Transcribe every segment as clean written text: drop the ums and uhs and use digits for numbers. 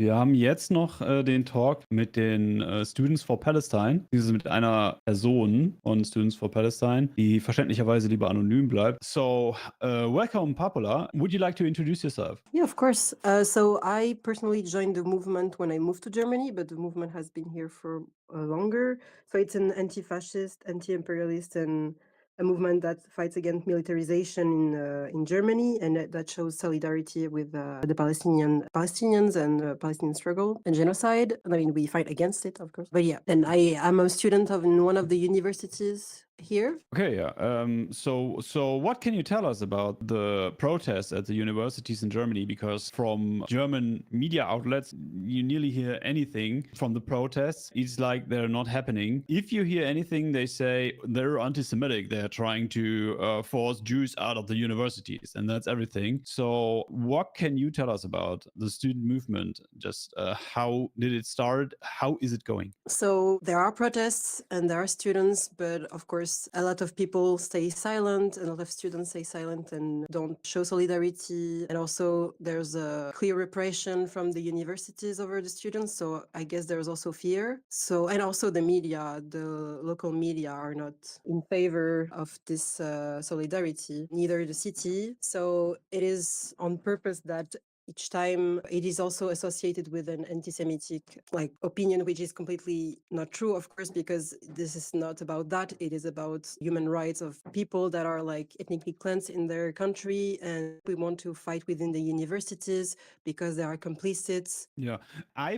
Wir haben jetzt noch den Talk mit den Students for Palestine. Diese mit einer Person von Students for Palestine, die verständlicherweise lieber anonym bleibt. So, welcome, Papula. Would you like to introduce yourself? Yeah, of course. So I personally joined the movement when I moved to Germany, but the movement has been here for longer. So it's an anti-fascist, anti-imperialist, and a movement that fights against militarization in Germany, and that shows solidarity with the Palestinians and Palestinian struggle and genocide. And I mean, we fight against it, of course. But yeah, and I am a student of in one of the universities here. Okay, yeah. So what can you tell us about the protests at the universities in Germany? Because from German media outlets, you nearly hear anything from the protests. It's like they're not happening. If you hear anything, they say they're anti-Semitic. They're trying to force Jews out of the universities, and that's everything. So what can you tell us about the student movement? Just how did it start? How is it going? So there are protests and there are students, but of course, a lot of people stay silent, and a lot of students stay silent and don't show solidarity. And also, there's a clear repression from the universities over the students. So I guess there's also fear. So, and also the media, the local media are not in favor of this solidarity, neither the city. So it is on purpose that each time it is also associated with an anti-Semitic like opinion, which is completely not true, of course, because this is not about that. It is about human rights of people that are like ethnically cleansed in their country, and we want to fight within the universities because they are complicit. Yeah,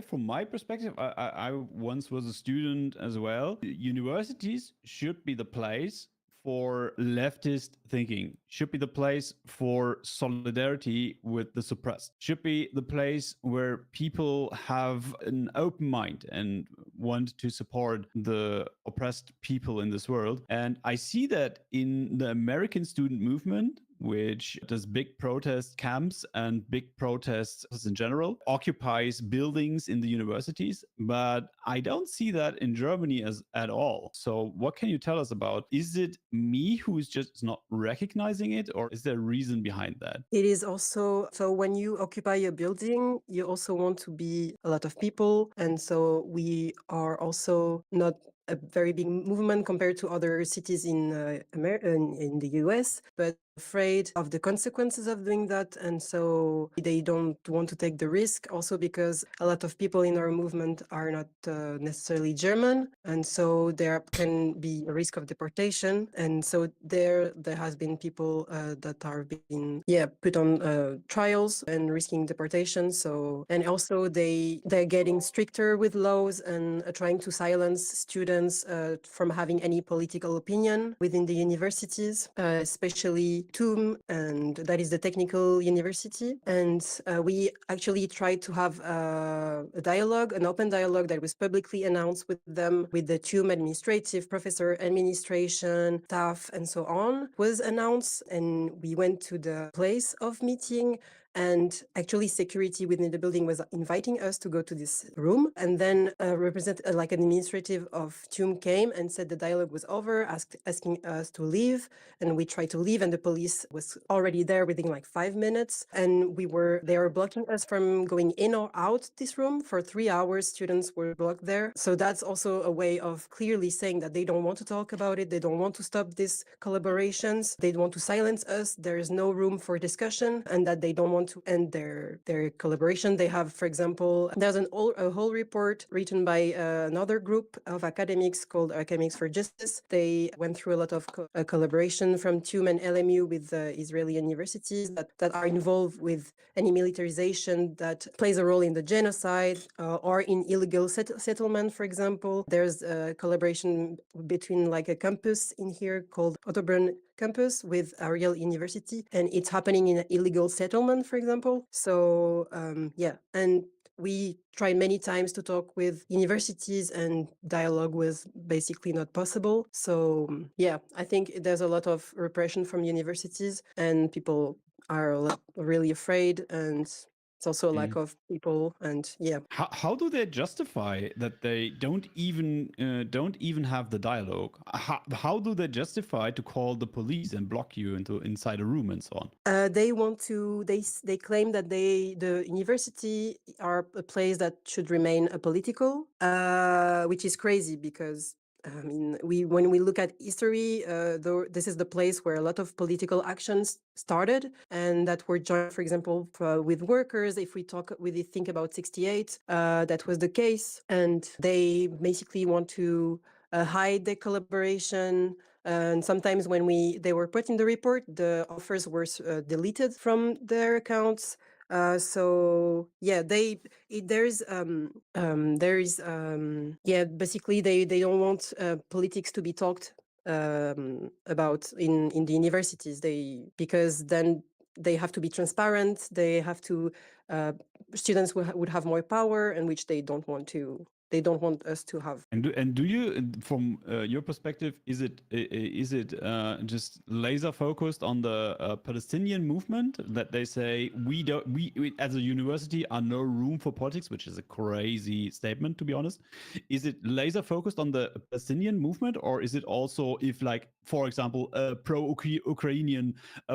from my perspective, I once was a student as well. Universities should be the place for leftist thinking, should be the place for solidarity with the suppressed, should be the place where people have an open mind and want to support the oppressed people in this world. And I see that in the American student movement, which does big protest camps and big protests in general, occupies buildings in the universities. But I don't see that in Germany as at all. So what can you tell us about? Is it me who is just not recognizing it, or is there a reason behind that? It is also so when you occupy a building, you also want to be a lot of people. And so we are also not a very big movement compared to other cities in the US, but afraid of the consequences of doing that. And so they don't want to take the risk, also because a lot of people in our movement are not necessarily German. And so there can be a risk of deportation. And so there has been people that are being put on trials and risking deportation. So, and also they're getting stricter with laws and trying to silence students from having any political opinion within the universities, especially TUM, and that is the technical university. And we actually tried to have a dialogue, an open dialogue that was publicly announced with them, with the TUM administrative, professor administration, staff, and so on, was announced. And we went to the place of meeting, and actually security within the building was inviting us to go to this room. And then like an administrative of TUM came and said the dialogue was over, asking us to leave. And we tried to leave, and the police was already there within like 5 minutes. And they were blocking us from going in or out this room for 3 hours. Students were blocked there. So that's also a way of clearly saying that they don't want to talk about it. They don't want to stop these collaborations. They want to silence us. There is no room for discussion, and that they don't want to end their collaboration. They have, for example, there's a whole report written by another group of academics called Academics for Justice. They went through a lot of collaboration from TUM and LMU with Israeli universities that are involved with any militarization that plays a role in the genocide or in illegal settlement, for example. There's a collaboration between like a campus in here called Ottobrunn campus with Ariel University, and it's happening in an illegal settlement, for example. So and we tried many times to talk with universities, and dialogue was basically not possible. So I think there's a lot of repression from universities, and people are really afraid. And It's also a lack of people, and yeah. How do they justify that they don't even have the dialogue? How do they justify to call the police and block you into inside a room and so on? They want to. They claim that the university are a place that should remain apolitical, which is crazy because I mean, when we look at history, though this is the place where a lot of political actions started, and that were joined, for example, with workers. If we think about '68, that was the case, and they basically want to hide their collaboration. And sometimes when they were put in the report, the offers were deleted from their accounts. So yeah, basically they don't want politics to be talked about in the universities. Because then they have to be transparent. They have to students would have more power, and which they don't want to. They don't want us to have. And do you, from your perspective, is it just laser focused on the Palestinian movement that they say we as a university are no room for politics, which is a crazy statement to be honest? Is it laser focused on the Palestinian movement, or is it also if, like, for example, a pro-Ukrainian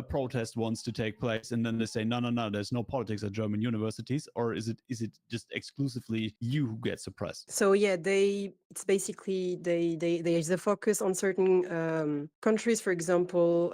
protest wants to take place and then they say no, there's no politics at German universities, or is it just exclusively you who get suppressed? So yeah, it's basically there's a focus on certain countries, for example,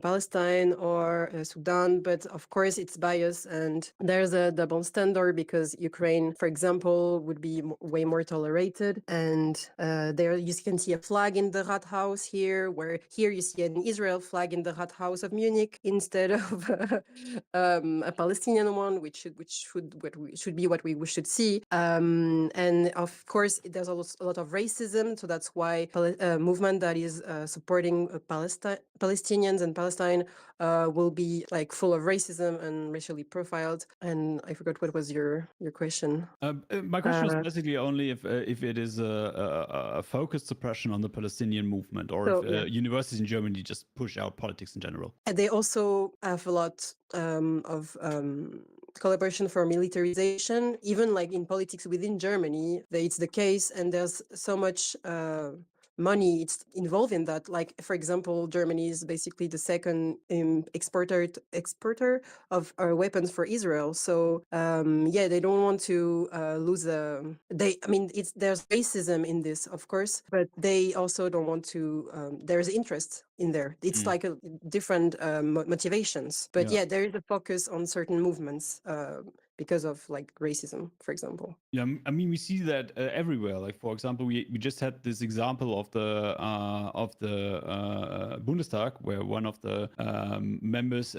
Palestine or Sudan, but of course it's biased, and there's a double standard because Ukraine, for example, would be way more tolerated, and there you can see a flag in the Rathaus here, where here you see an Israel flag in the Rathaus of Munich instead of a Palestinian one, which should be what we should see, and of course there's also a lot of racism, so that's why a movement that is supporting Palestinians and Palestine will be like full of racism and racially profiled. And I forgot what was your question. My question was basically only if it is a focused suppression on the Palestinian movement, or So, if yeah. universities in Germany just push out politics in general. And they also have a lot of collaboration for militarization, even like in politics within Germany, it's the case, and there's so much money it's involved in that. Like, for example, Germany is basically the second exporter of weapons for Israel. So yeah, they don't want to lose there's racism in this, of course, but they also don't want to there's interest in there. It's like a different motivations, but yeah, there is a focus on certain movements because of like racism, for example. Yeah, I mean, we see that everywhere. Like, for example, we just had this example of the Bundestag, where one of the members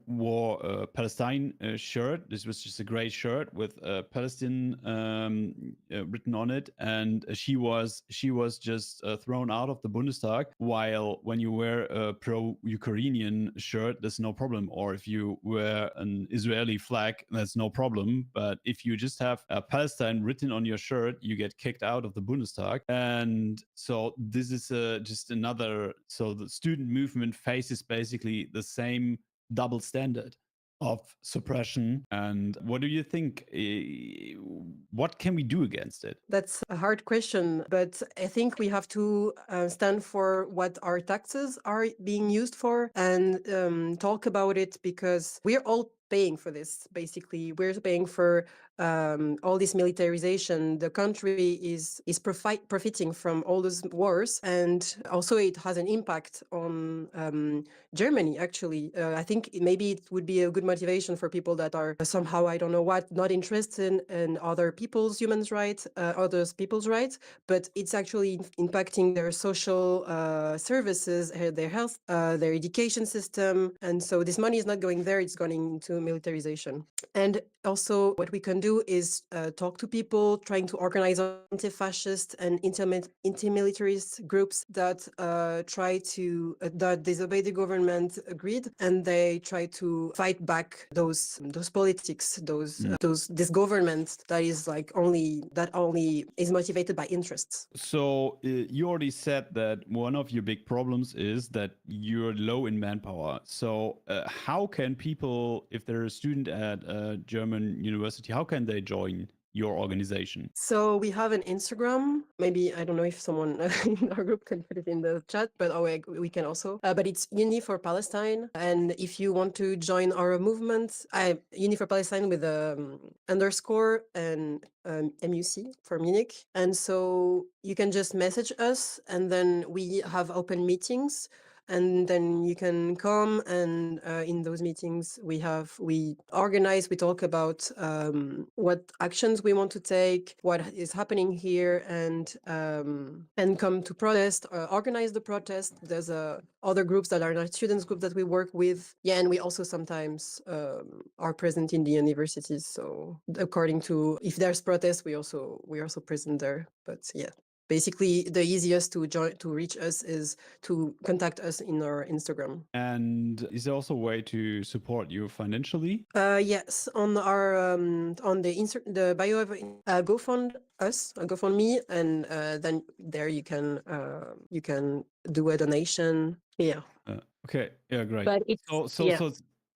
wore a Palestine shirt. This was just a gray shirt with Palestine written on it, and she was just thrown out of the Bundestag. While when you wear a pro-Ukrainian shirt, there's no problem, or if you wear an Israeli flag, that's no problem. But if you just have Palestine written on your shirt, you get kicked out of the Bundestag. And so this is just another. So the student movement faces basically the same double standard of suppression. And what do you think? What can we do against it? That's a hard question, but I think we have to stand for what our taxes are being used for, and talk about it, because we're all paying for this. Basically, we're paying for all this militarization. The country is profiting from all those wars, and also it has an impact on Germany. Actually, I think maybe it would be a good motivation for people that are somehow, I don't know what, not interested in other people's people's rights, but it's actually impacting their social services, their health, their education system, and so this money is not going there; it's going into militarization. And also, what we can do is talk to people, trying to organize anti-fascist and anti-militarist groups that try to that disobey the government agreed, and they try to fight back those politics, this government that is like only is motivated by interests. So you already said that one of your big problems is that you're low in manpower. So how can people, if they're a student at a German university, how can they join your organization? So we have an Instagram. Maybe, I don't know if someone in our group can put it in the chat, but we can also. But it's Uni for Palestine. And if you want to join our movement, Uni for Palestine with underscore and MUC for Munich. And so you can just message us, and then we have open meetings. And then you can come, and in those meetings we organize, we talk about what actions we want to take, what is happening here, and come to protest, organize the protest. There's other groups that are not students group that we work with. Yeah, and we also sometimes are present in the universities. So according to if there's protests, we also present there. But yeah. Basically, the easiest to reach us is to contact us in our Instagram. And is there also a way to support you financially? Yes, on our on the bio of GoFundMe, and then there you can do a donation. Yeah. Okay. Yeah. Great. But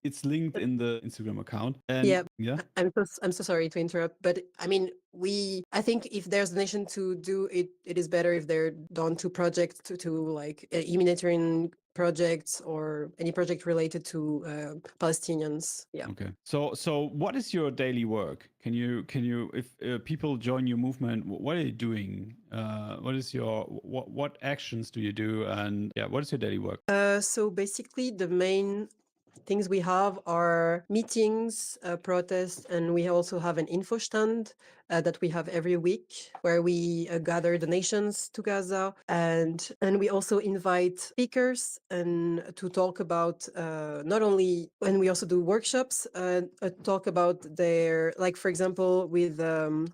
It's linked in the Instagram account. And yeah, yeah. I'm so sorry to interrupt, but I mean, I think if there's donation to do it, it is better if they're done to projects to like humanitarian projects or any project related to Palestinians. Yeah. Okay. So what is your daily work? Can you if people join your movement, what are you doing? What actions do you do? And yeah, what is your daily work? So basically, the main things we have are meetings, protests, and we also have an info stand that we have every week where we gather donations to Gaza, and we also invite speakers and to talk about not only, and we also do workshops, talk about their, like for example with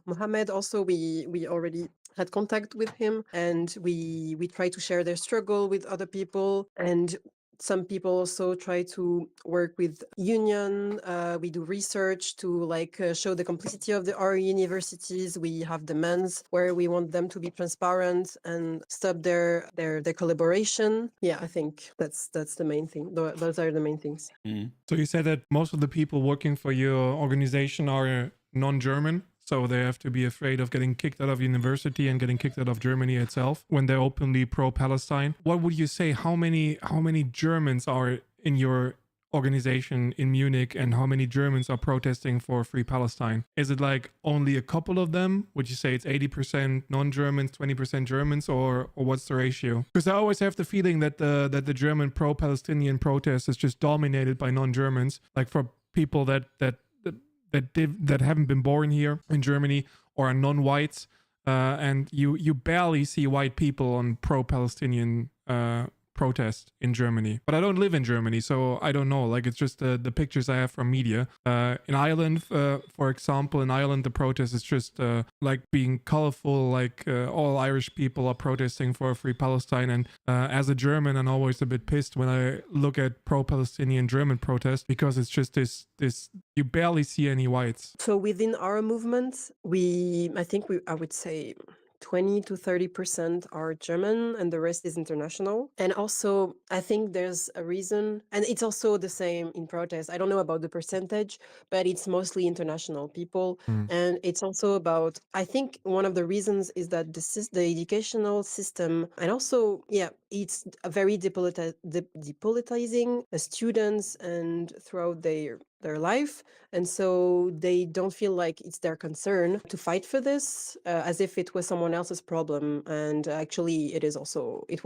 Mohammed. Also, we already had contact with him, and we try to share their struggle with other people, and some people also try to work with union. We do research to show the complicity of our universities. We have demands where we want them to be transparent and stop their collaboration. Yeah, I think that's the main thing. Those are the main things. So you said that most of the people working for your organization are non-German. So they have to be afraid of getting kicked out of university and getting kicked out of Germany itself when they're openly pro-Palestine. What would you say? How many Germans are in your organization in Munich, and how many Germans are protesting for Free Palestine? Is it like only a couple of them? Would you say it's 80% non-Germans, 20% Germans, or what's the ratio? Because I always have the feeling that the German pro-Palestinian protest is just dominated by non-Germans, like for people that haven't been born here in Germany or are non-whites, and you barely see white people on pro-Palestinian protest in Germany. But I don't live in Germany, so I don't know. Like, it's just the pictures I have from media. In Ireland, for example, in Ireland, the protest is just like being colorful, like all Irish people are protesting for a free Palestine. And as a German, I'm always a bit pissed when I look at pro-Palestinian German protests, because it's just this you barely see any whites. So within our movement, I would say 20 to 30% are German, and the rest is international. And also, I think there's a reason, and it's also the same in protests. I don't know about the percentage, but it's mostly international people. And it's also about, I think one of the reasons is that the educational system, and also, yeah, it's a very depolitizing students and throughout their life. And so they don't feel like it's their concern to fight for this, as if it was someone else's problem. And actually, it is also, it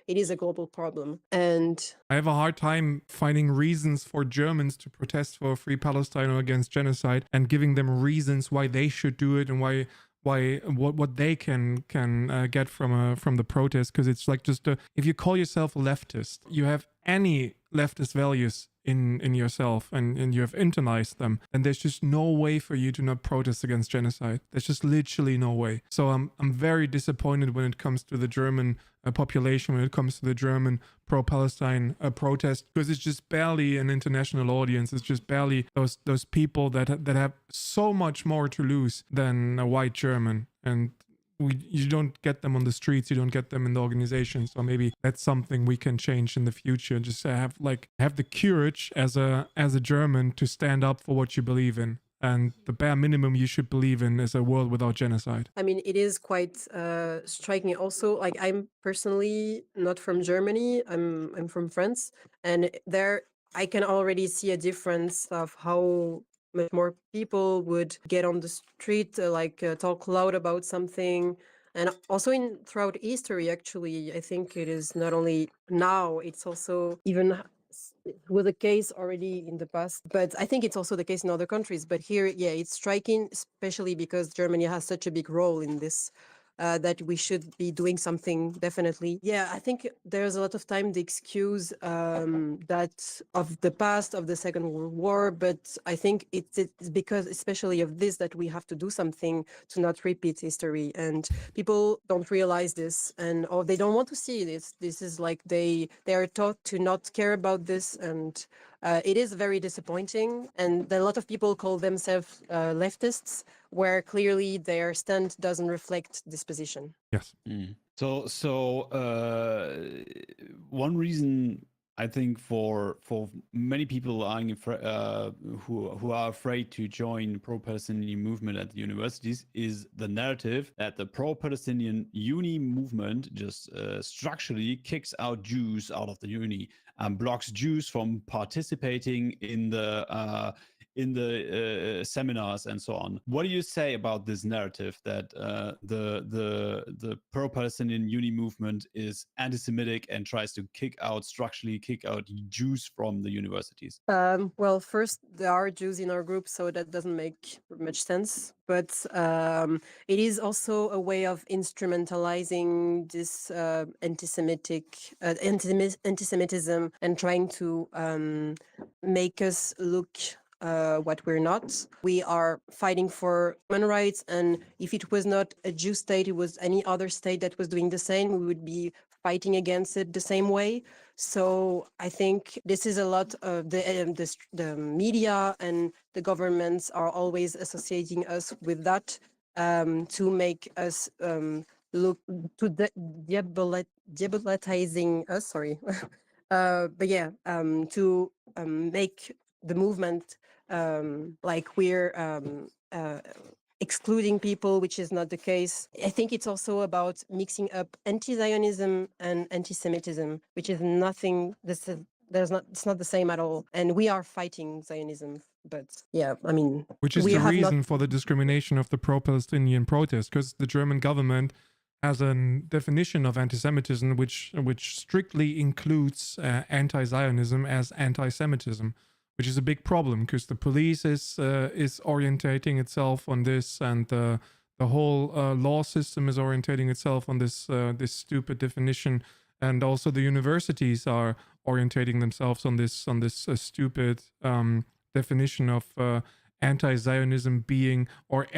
is a global problem. And I have a hard time finding reasons for Germans to protest for Free Palestine or against genocide, and giving them reasons why they should do it and what they can get from the protest. Because it's like, just if you call yourself a leftist, you have any leftist values in yourself and you have internalized them, and there's just no way for you to not protest against genocide. There's just literally no way. So I'm very disappointed when it comes to the German population, when it comes to the German pro-Palestine protest, because it's just barely an international audience. It's just barely those people that have so much more to lose than a white German. And you don't get them on the streets, you don't get them in the organizations. So maybe that's something we can change in the future. Just have the courage as a German to stand up for what you believe in. And the bare minimum you should believe in is a world without genocide. I mean, it is quite striking. Also, like, I'm personally not from Germany. I'm from France, and there I can already see a difference of how much more people would get on the street, talk loud about something. And also in throughout history, actually, I think it is not only now; it's also even was the case already in the past, but I think it's also the case in other countries. But here, yeah, it's striking, especially because Germany has such a big role in this, that we should be doing something, definitely. Yeah, I think there's a lot of time the excuse that of the past, of the Second World War, but I think it's because especially of this that we have to do something to not repeat history. And people don't realize this, or they don't want to see this. This is like they are taught to not care about this, and it is very disappointing. And a lot of people call themselves leftists, where clearly their stand doesn't reflect this position. Yes. So one reason I think for many people who are afraid to join pro-Palestinian movement at the universities is the narrative that the pro-Palestinian uni movement just structurally kicks out Jews out of the uni and blocks Jews from participating in the seminars and so on. What do you say about this narrative that the pro-Palestinian uni movement is anti-Semitic and tries to structurally kick out Jews from the universities? Well, first, there are Jews in our group, so that doesn't make much sense. But it is also a way of instrumentalizing this anti-Semitism and trying to make us look what we're not. We are fighting for human rights, and if it was not a Jew state, it was any other state that was doing the same, we would be fighting against it the same way. So I think this is a lot of the media and the governments are always associating us with that, to make us look to diabolizing us. Sorry, but yeah, to make the movement like we're excluding people, which is not the case. I think it's also about mixing up anti-Zionism and anti-Semitism, which is nothing. It's not the same at all. And we are fighting Zionism, but yeah, I mean, which is the reason for the discrimination of the pro-Palestinian protest, because the German government has a definition of anti-Semitism which strictly includes anti-Zionism as anti-Semitism, which is a big problem because the police is orientating itself on this, and the whole law system is orientating itself on this stupid definition, and also the universities are orientating themselves on this stupid definition of anti-Zionism being, or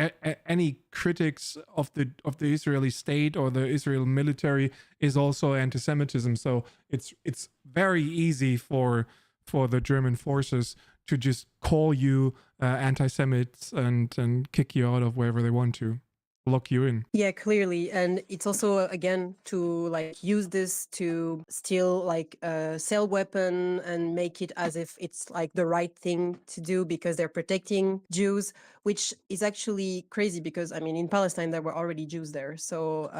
any critics of the Israeli state or the Israel military is also anti-Semitism. So it's very easy for the German forces to just call you anti-Semites and kick you out of wherever they want to, lock you in. Yeah, clearly. And it's also, again, to like use this to still like sell weapon and make it as if it's like the right thing to do because they're protecting Jews, which is actually crazy because, I mean, in Palestine, there were already Jews there. So,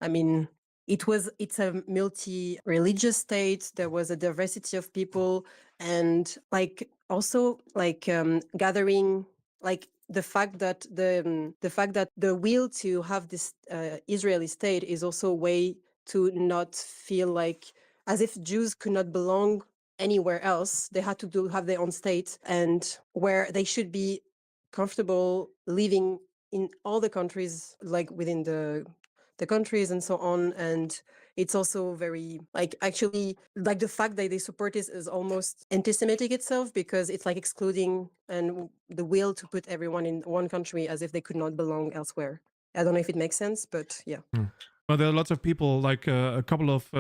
I mean, it's a multi-religious state. There was a diversity of people, and like also like gathering, like the fact that the will to have this Israeli state is also a way to not feel like as if Jews could not belong anywhere else. They had to have their own state, and where they should be comfortable living in all the countries, like within the countries and so on. And it's also very like actually like the fact that they support this is almost anti-Semitic itself, because it's like excluding and the will to put everyone in one country as if they could not belong elsewhere. I don't know if it makes sense, but yeah. Well, there are lots of people, like a couple of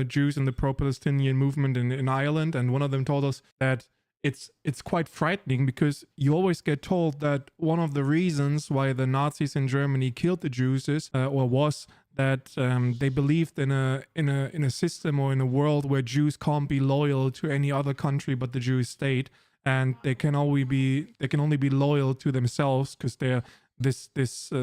Jews in the pro-Palestinian movement in Ireland, and one of them told us that it's quite frightening because you always get told that one of the reasons why the Nazis in Germany killed the Jews is or was that they believed in a system or in a world where Jews can't be loyal to any other country but the Jewish state, and they can only be loyal to themselves because they're this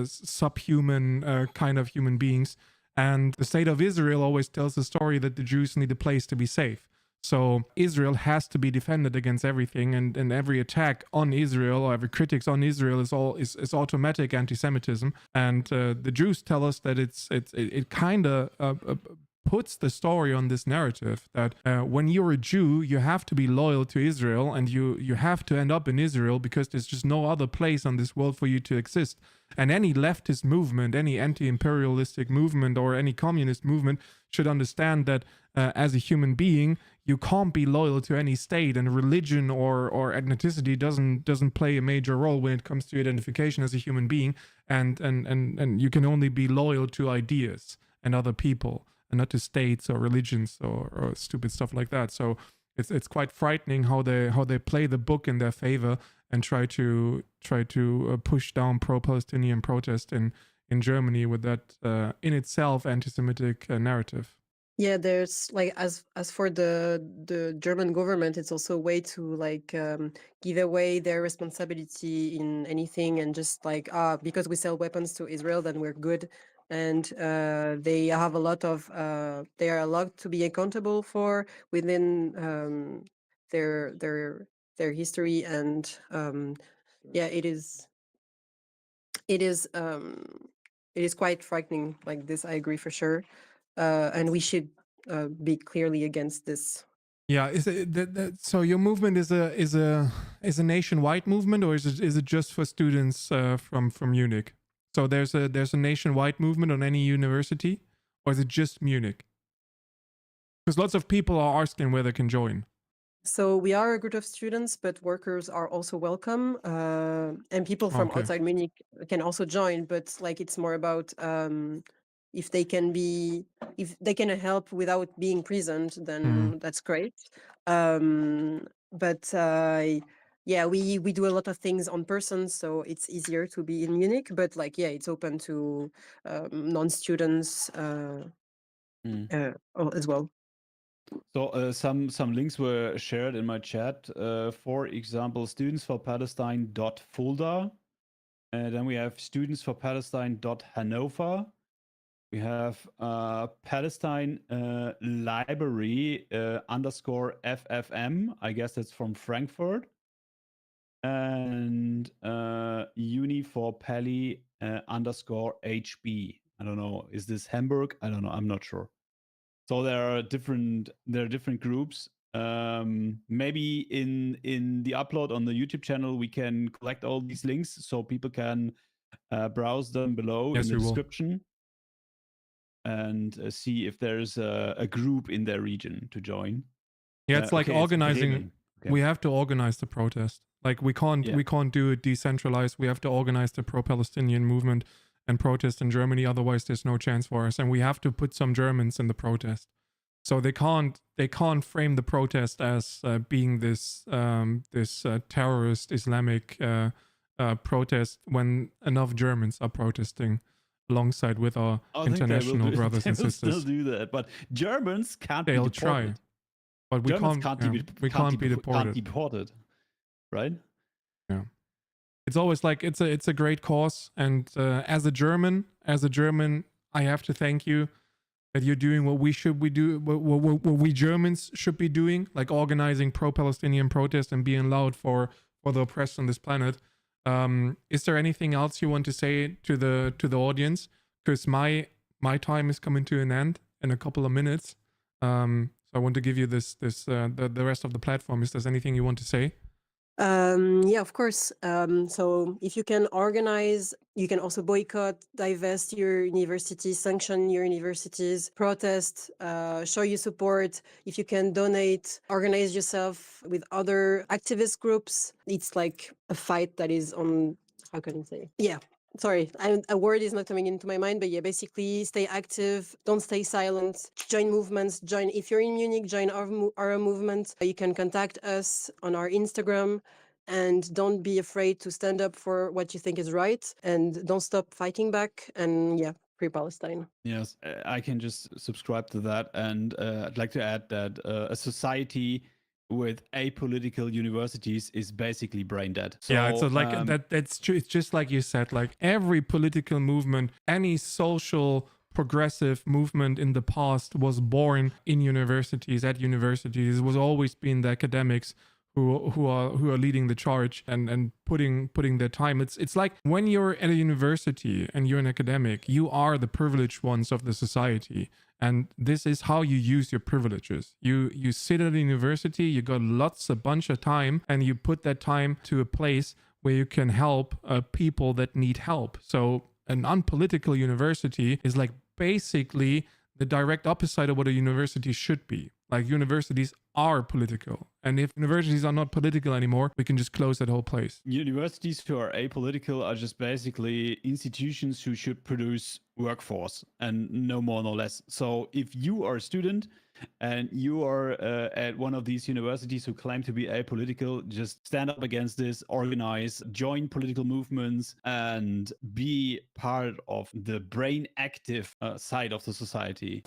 subhuman kind of human beings. And the state of Israel always tells the story that the Jews need a place to be safe. So Israel has to be defended against everything, and every attack on Israel or every critics on Israel is automatic anti-Semitism. And the Jews tell us that it kind of puts the story on this narrative that when you're a Jew, you have to be loyal to Israel, and you have to end up in Israel because there's just no other place on this world for you to exist. And any leftist movement, any anti-imperialistic movement, or any communist movement should understand that as a human being, you can't be loyal to any state, and religion or ethnicity doesn't play a major role when it comes to identification as a human being. And you can only be loyal to ideas and other people, and not to states or religions or stupid stuff like that. So it's quite frightening how they play the book in their favor and try to push down pro-Palestinian protest in Germany with that in itself anti-Semitic narrative. Yeah, there's like as for the German government, it's also a way to like give away their responsibility in anything, and just like because we sell weapons to Israel, then we're good. And they have a lot of they are allowed to be accountable for within their history, and yeah, it is quite frightening. Like this, I agree for sure. And we should be clearly against this. Yeah, is it so? Your movement is a nationwide movement, or is it just for students from Munich? So there's a nationwide movement on any university, or is it just Munich? Because lots of people are asking where they can join. So we are a group of students, but workers are also welcome, and people from outside Munich can also join. But like it's more about if they can help without being present, then that's great. But yeah, we do a lot of things on person, so it's easier to be in Munich. But like yeah, it's open to non-students as well. So some links were shared in my chat. For example, studentsforpalestine.fulda. Then we have studentsforpalestine.hannover. We have Palestine library underscore FFM. I guess that's from Frankfurt. And uni for Pali underscore HB. I don't know. Is this Hamburg? I don't know. I'm not sure. So there are different groups. Maybe in the upload on the YouTube channel, we can collect all these links so people can browse them below in the description and see if there's a group in their region to join. Yeah, it's like organizing. Okay. We have to organize the protest. Like we can't do it decentralized. We have to organize the pro-Palestinian movement and protest in Germany. Otherwise, there's no chance for us. And we have to put some Germans in the protest. So they can't frame the protest as being this terrorist Islamic protest when enough Germans are protesting alongside with our international brothers and sisters. They will still do that, but Germans can't be deported. Try, but we can't be deported, right? Yeah. It's always like it's a great cause, and as a German, I have to thank you that you're doing what we Germans should be doing, like organizing pro-Palestinian protest and being loud for the oppressed on this planet. Is there anything else you want to say to the audience? Because my time is coming to an end in a couple of minutes. So I want to give you the rest of the platform. Is there anything you want to say? Yeah, of course. So if you can organize, you can also boycott, divest your universities, sanction your universities, protest, show your support. If you can donate, organize yourself with other activist groups. It's like a fight that is on, how can I say? Yeah. Sorry, a word is not coming into my mind, but yeah, basically stay active, don't stay silent, join movements, if you're in Munich, join our movement. You can contact us on our Instagram, and don't be afraid to stand up for what you think is right, and don't stop fighting back. And yeah, free Palestine. Yes, I can just subscribe to that. And I'd like to add that a society with apolitical universities is basically brain dead. So, Yeah, so like that's true. It's just like you said, like every political movement, any social progressive movement in the past was born in universities, at universities. It was always been the academics who are leading the charge and putting their time. It's like when you're at a university and you're an academic, you are the privileged ones of the society. And this is how you use your privileges. You sit at a university, you got a bunch of time, and you put that time to a place where you can help people that need help. So an unpolitical university is like basically the direct opposite of what a university should be. Like universities are political. And if universities are not political anymore, we can just close that whole place. Universities who are apolitical are just basically institutions who should produce workforce, and no more, no less. So if you are a student and you are at one of these universities who claim to be apolitical, just stand up against this, organize, join political movements, and be part of the brain active side of the society.